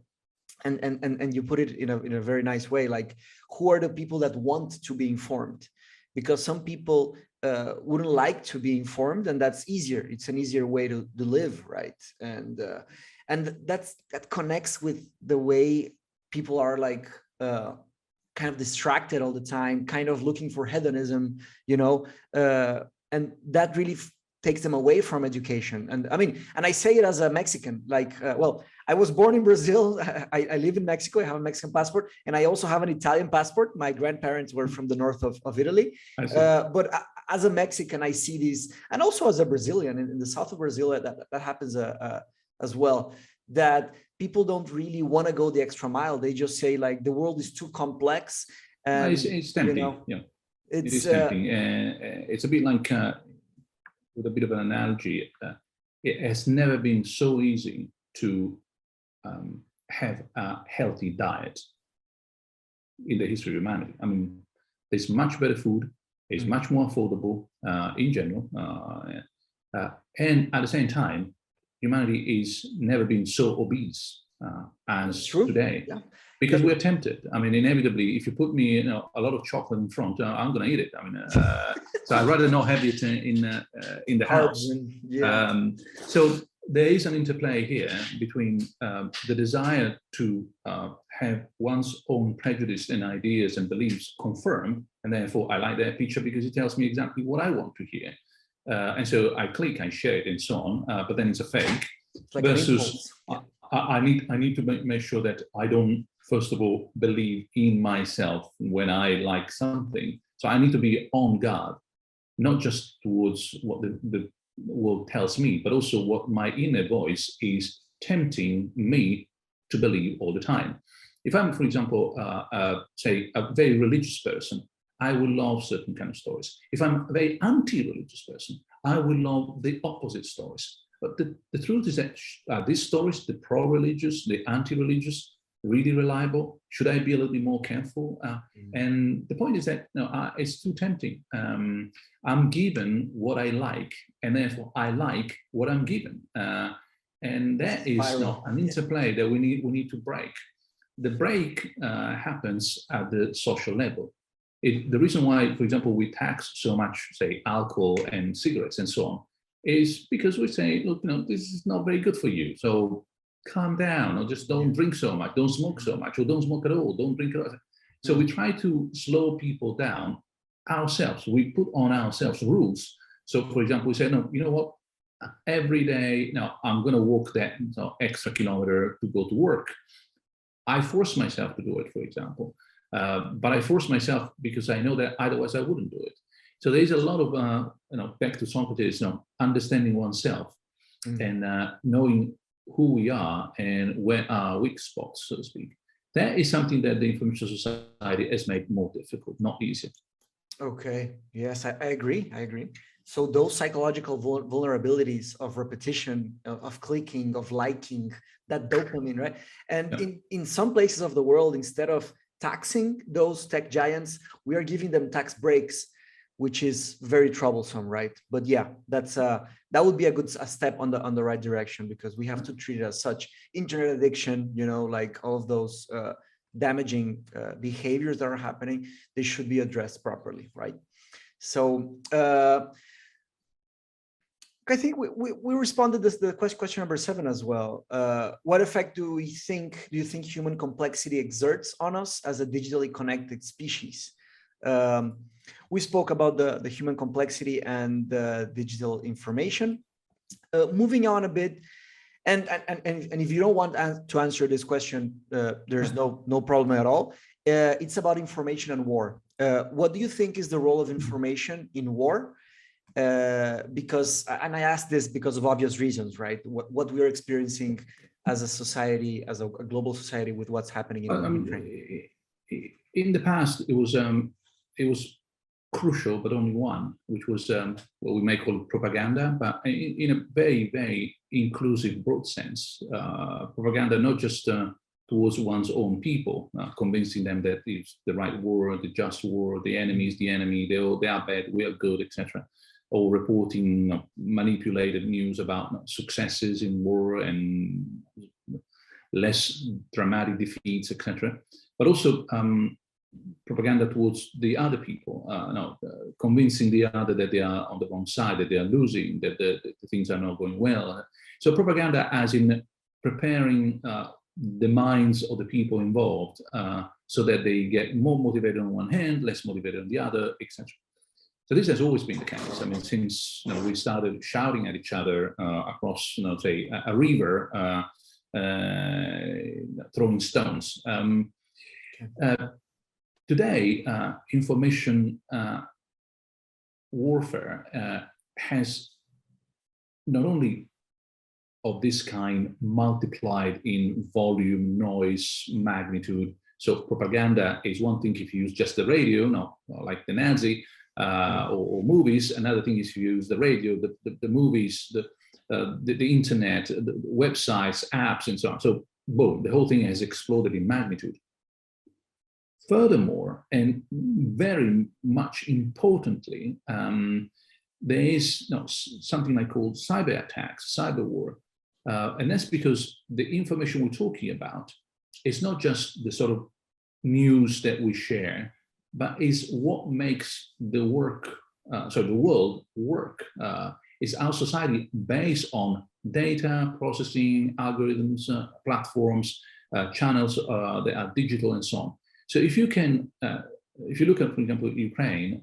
And you put it in a very nice way, like, who are the people that want to be informed? Because some people wouldn't like to be informed, and that's easier. It's an easier way to live, right? And that connects with the way people are like kind of distracted all the time, kind of looking for hedonism, and that really takes them away from education. And I mean, and I say it as a Mexican, like, well, I was born in Brazil. I live in Mexico. I have a Mexican passport, and I also have an Italian passport. My grandparents were from the north of Italy. But as a Mexican, I see these, and also as a Brazilian in the south of Brazil, that happens as well, that people don't really want to go the extra mile. They just say, like, the world is too complex. And it's tempting. It is tempting. It's a bit like, with a bit of an analogy, it has never been so easy to have a healthy diet in the history of humanity. I mean, there's much better food, it's much more affordable in general, and at the same time, humanity is never been so obese as today. Yeah. Because we're tempted. I mean, inevitably, if you put me, a lot of chocolate in front, I'm going to eat it. I mean, so I'd rather not have it in the house. So there is an interplay here between the desire to have one's own prejudice and ideas and beliefs confirmed, and therefore I like that picture because it tells me exactly what I want to hear. And so I click, I share it, and so on. But then it's a fake. Like versus I need to make sure that I don't, first of all, believe in myself when I like something. So I need to be on guard, not just towards what the world tells me, but also what my inner voice is tempting me to believe all the time. If I'm, for example, say a very religious person, I will love certain kind of stories. If I'm a very anti-religious person, I will love the opposite stories. But the truth is that these stories, the pro-religious, the anti-religious, really reliable? Should I be a little bit more careful? And the point is that it's too tempting. I'm given what I like, and therefore I like what I'm given. And that is an interplay that we need to break. The break happens at the social level. The reason why, for example, we tax so much, say, alcohol and cigarettes and so on, is because we say, look, this is not very good for you. So calm down, or just don't drink so much, don't smoke so much, or don't smoke at all, don't drink at all. So we try to slow people down ourselves. We put on ourselves rules. So, for example, we say, no, you know what? Every day, now I'm going to walk that extra kilometer to go to work. I force myself to do it, for example. But I force myself because I know that otherwise I wouldn't do it. So there's a lot of, back to Socrates, understanding oneself and knowing who we are and where our weak spots, so to speak. That is something that the Information Society has made more difficult, not easier. Okay. Yes, I agree. So those psychological vulnerabilities of repetition, of clicking, of liking, that dopamine, right? And in some places of the world, instead of taxing those tech giants, we are giving them tax breaks, which is very troublesome, right? But yeah, that would be a step on the right direction, because we have to treat it as such. Internet addiction, like all of those damaging behaviors that are happening, they should be addressed properly, right? So I think we responded to the question number 7 as well. What effect do you think human complexity exerts on us as a digitally connected species? We spoke about the human complexity and the digital information. Moving on a bit, and if you don't want to answer this question, there's no problem at all. It's about information and war. What do you think is the role of information in war? Because, and I ask this because of obvious reasons, right? What we are experiencing as a society, as a global society, with what's happening in Ukraine. In the past, it was crucial, but only one, which was what we may call propaganda, but in a very, very inclusive, broad sense. Propaganda, not just towards one's own people, convincing them that it's the right war, the just war, the enemy is the enemy, they are bad, we are good, etc. Or reporting manipulated news about successes in war and less dramatic defeats, etc. But also propaganda towards the other people, convincing the other that they are on the wrong side, that they are losing, that the things are not going well. So propaganda as in preparing the minds of the people involved so that they get more motivated on one hand, less motivated on the other, etc. So this has always been the case. I mean, since we started shouting at each other across, say, a river, throwing stones. Today, information warfare has not only of this kind multiplied in volume, noise, magnitude. So propaganda is one thing if you use just the radio, like the Nazi, or movies. Another thing is if you use the radio, the movies, the internet, the websites, apps, and so on. So boom, the whole thing has exploded in magnitude. Furthermore, and very much importantly, there is something I call cyber attacks, cyber war. And that's because the information we're talking about is not just the sort of news that we share, but is what makes the world work. Is our society based on data, processing, algorithms, platforms, channels that are digital and so on. So if you look at, for example, Ukraine,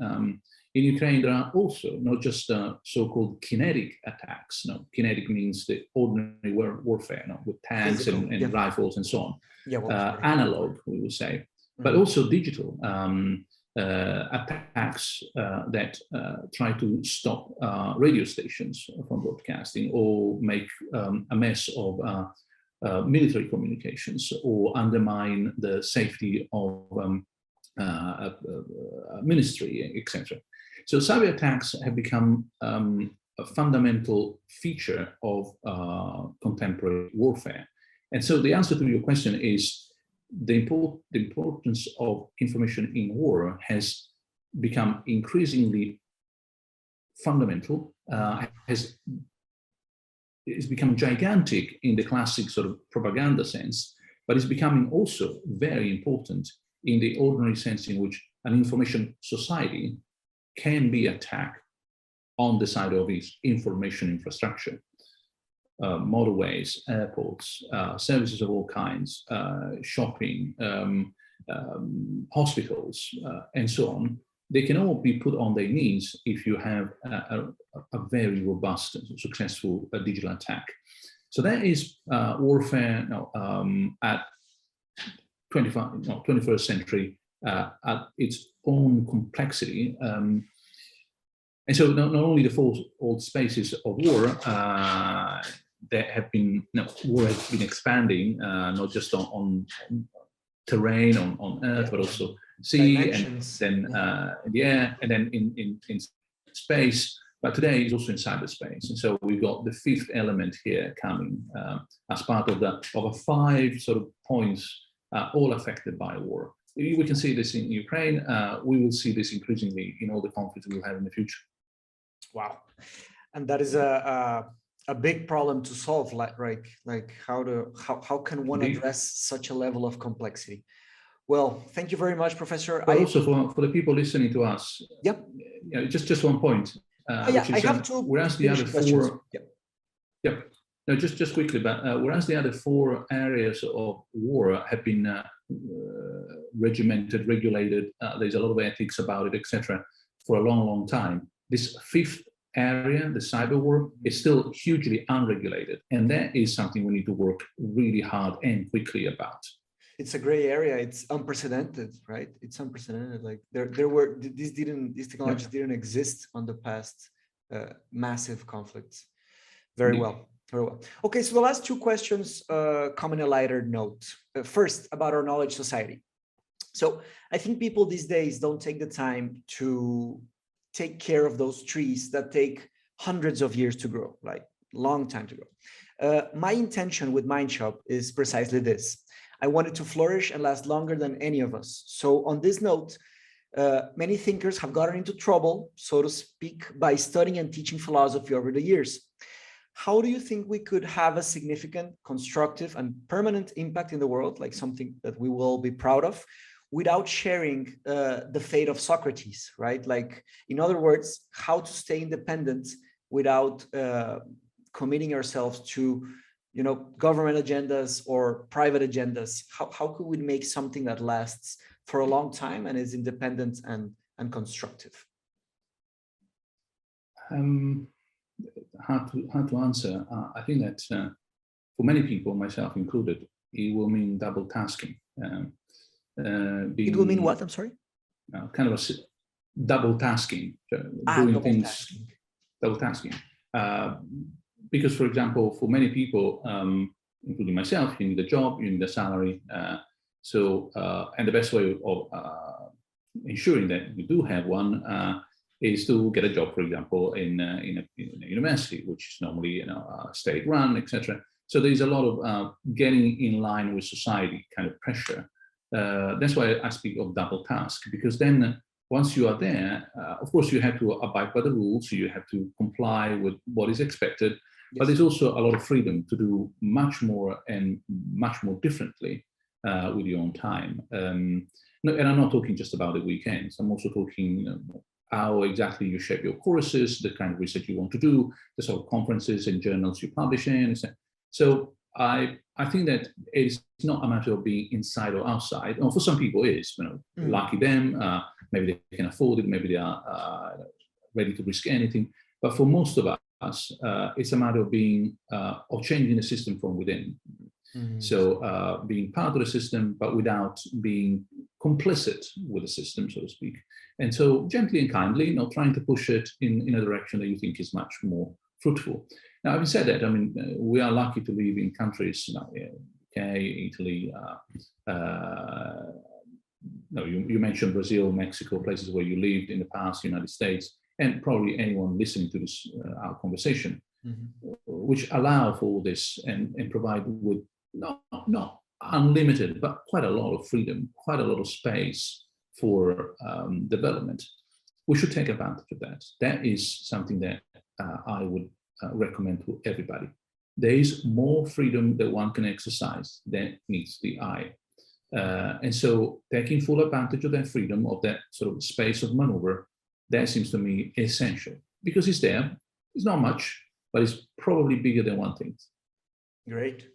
In Ukraine, there are also not just so-called kinetic attacks. No, kinetic means the ordinary warfare, with tanks and rifles and so on. Analog, we would say, but also digital attacks that try to stop radio stations from broadcasting or make a mess of military communications or undermine the safety of ministry, etc. So cyber attacks have become a fundamental feature of contemporary warfare. And so the answer to your question is the importance of information in war has become increasingly fundamental, it's become gigantic in the classic sort of propaganda sense, but it's becoming also very important in the ordinary sense in which an information society can be attacked on the side of its information infrastructure. Motorways, airports, services of all kinds, shopping, hospitals, and so on. They can all be put on their knees if you have a very robust and successful digital attack. So that is warfare at 21st century at its own complexity. And so not only the four old spaces of war that have been, war has been expanding, not just on terrain, on earth, but also sea, and then in the air, and then in space. But today is also in cyberspace. And so we've got the fifth element here coming as part of a 5 sort of points, all affected by war. We can see this in Ukraine. We will see this increasingly in all the conflicts we will have in the future. Wow. And that is a big problem to solve, right? Like how can one address such a level of complexity? Well, thank you very much, Professor. But also for the people listening to us, just one point. I have two. Whereas the other four, no, just quickly, but whereas the other 4 areas of war have been regimented, regulated, there's a lot of ethics about it, etc., for a long time. This 5th area, the cyber war, is still hugely unregulated, and that is something we need to work really hard and quickly about. It's a gray area. It's unprecedented, right? It's unprecedented. Like these technologies didn't exist on the past massive conflicts. Very well. Okay, so the last 2 questions come in a lighter note. First, about our knowledge society. So I think people these days don't take the time to take care of those trees that take hundreds of years to grow, like long time to grow. My intention with Mindshop is precisely this. I want it to flourish and last longer than any of us. So on this note, many thinkers have gotten into trouble, so to speak, by studying and teaching philosophy over the years. How do you think we could have a significant, constructive, and permanent impact in the world, like something that we will be proud of, without sharing the fate of Socrates, right? Like, in other words, how to stay independent without committing ourselves to, government agendas or private agendas. How could we make something that lasts for a long time and is independent and constructive? Hard to answer. I think that for many people, myself included, it will mean double tasking. It will mean what? I'm sorry? Kind of a double tasking, doing things, double tasking. Because, for example, for many people, including myself, you need a job, you need a salary. And the best way of ensuring that you do have one is to get a job, for example, in a university, which is normally state-run, etc. So there's a lot of getting in line with society kind of pressure. That's why I speak of double task, because then once you are there, of course, you have to abide by the rules, you have to comply with what is expected, but there's also a lot of freedom to do much more and much more differently with your own time. And I'm not talking just about the weekends, I'm also talking how exactly you shape your courses, the kind of research you want to do, the sort of conferences and journals you publish in. So I think that it's not a matter of being inside or outside. Or for some people, it is. Lucky them. Maybe they can afford it. Maybe they are ready to risk anything. But for most of us, it's a matter of being of changing the system from within. So being part of the system, but without being complicit with the system, so to speak. And so gently and kindly, not trying to push it in a direction that you think is much more fruitful. Now, having said that, I mean, we are lucky to live in countries, UK, Italy. You mentioned Brazil, Mexico, places where you lived in the past, United States, and probably anyone listening to this our conversation, which allow for all this and provide with not unlimited, but quite a lot of freedom, quite a lot of space for development. We should take advantage of that. That is something that I would recommend to everybody. There is more freedom that one can exercise than meets the eye. And so taking full advantage of that freedom, of that sort of space of maneuver, that seems to me essential, because it's there. It's not much, but it's probably bigger than one thinks. Great.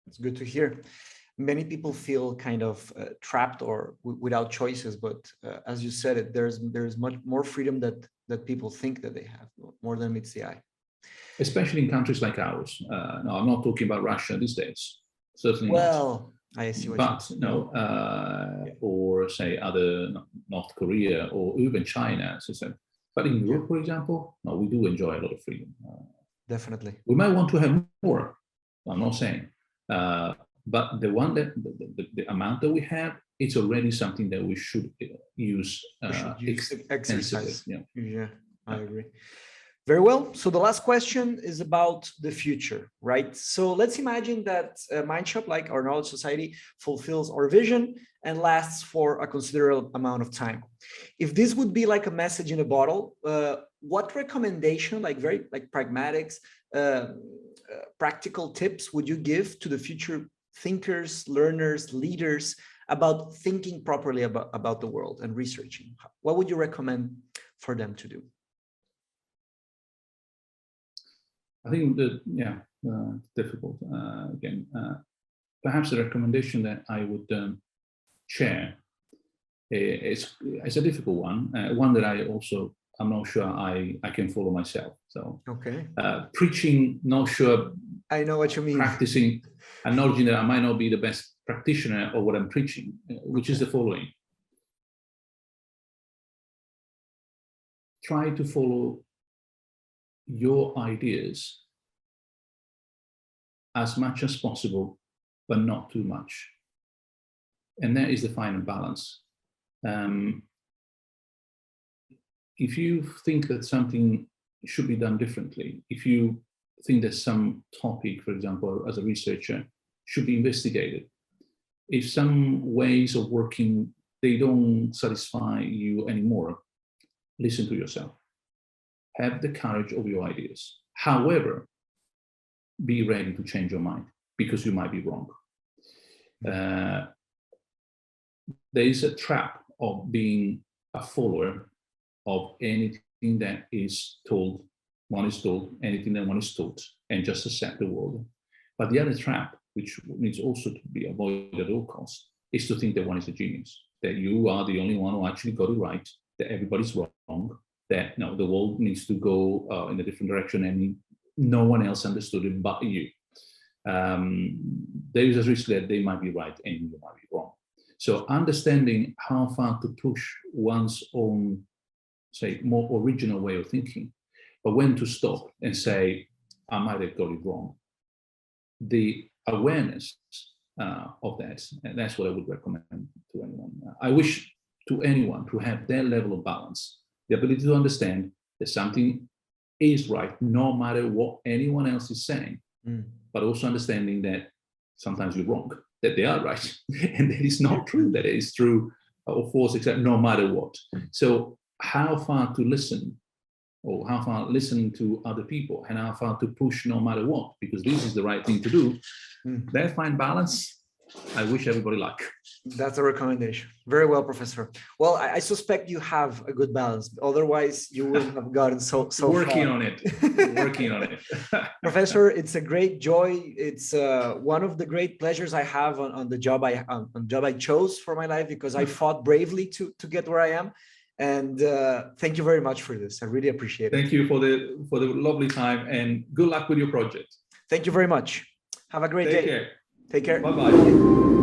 It's good to hear. Many people feel kind of trapped or without choices, but as you said it, there's much more freedom that people think that they have, more than meets the eye. Especially in countries like ours. No, I'm not talking about Russia these days. Certainly not. I see what you mean. Or say other North Korea or even China, as I said. But in Europe, for example, no, we do enjoy a lot of freedom. Definitely. We might want to have more. I'm not saying, but the amount that we have, it's already something that we should use. Exercise. Yeah, I agree. Very well. So the last question is about the future, right? So let's imagine that Mindshop, like our knowledge society, fulfills our vision and lasts for a considerable amount of time. If this would be like a message in a bottle, what recommendation, like very like pragmatics, practical tips would you give to the future thinkers, learners, leaders about thinking properly about the world and researching? What would you recommend for them to do? I think that, difficult. Again, perhaps the recommendation that I would share is a difficult one, one that I'm not sure I can follow myself. So, preaching, not sure. I know what you mean. Practicing, acknowledging that I might not be the best practitioner of what I'm preaching, which is the following. Try to follow your ideas as much as possible, but not too much. And that is the final balance. If you think that something should be done differently, if you think that some topic, for example, as a researcher, should be investigated, if some ways of working, they don't satisfy you anymore, listen to yourself. Have the courage of your ideas. However, be ready to change your mind, because you might be wrong. There is a trap of being a follower of anything that is told, anything that one is taught, and just accept the word. But the other trap, which needs also to be avoided at all costs, is to think that one is a genius, that you are the only one who actually got it right, that everybody's wrong, that the world needs to go in a different direction and no one else understood it but you. There is a risk that they might be right and you might be wrong. So understanding how far to push one's own, say, more original way of thinking, but when to stop and say, I might have got it wrong. The awareness of that, and that's what I would recommend to anyone. I wish to anyone to have that level of balance, the ability to understand that something is right, no matter what anyone else is saying, but also understanding that sometimes you're wrong, that they are right, and that is not true, that it is true or false, except no matter what. So how far to listen, or how far listen to other people, and how far to push no matter what, because this is the right thing to do. That fine balance, I wish everybody luck. That's a recommendation. Very well, Professor. Well, I suspect you have a good balance. Otherwise, you wouldn't have gotten so Working far. on it. Working on it. Professor, it's a great joy. It's one of the great pleasures I have on the job I chose for my life, because I fought bravely to get where I am. And thank you very much for this. I really appreciate it. Thank you for the lovely time, and good luck with your project. Thank you very much. Have a great day. Take care. Take care. Bye-bye.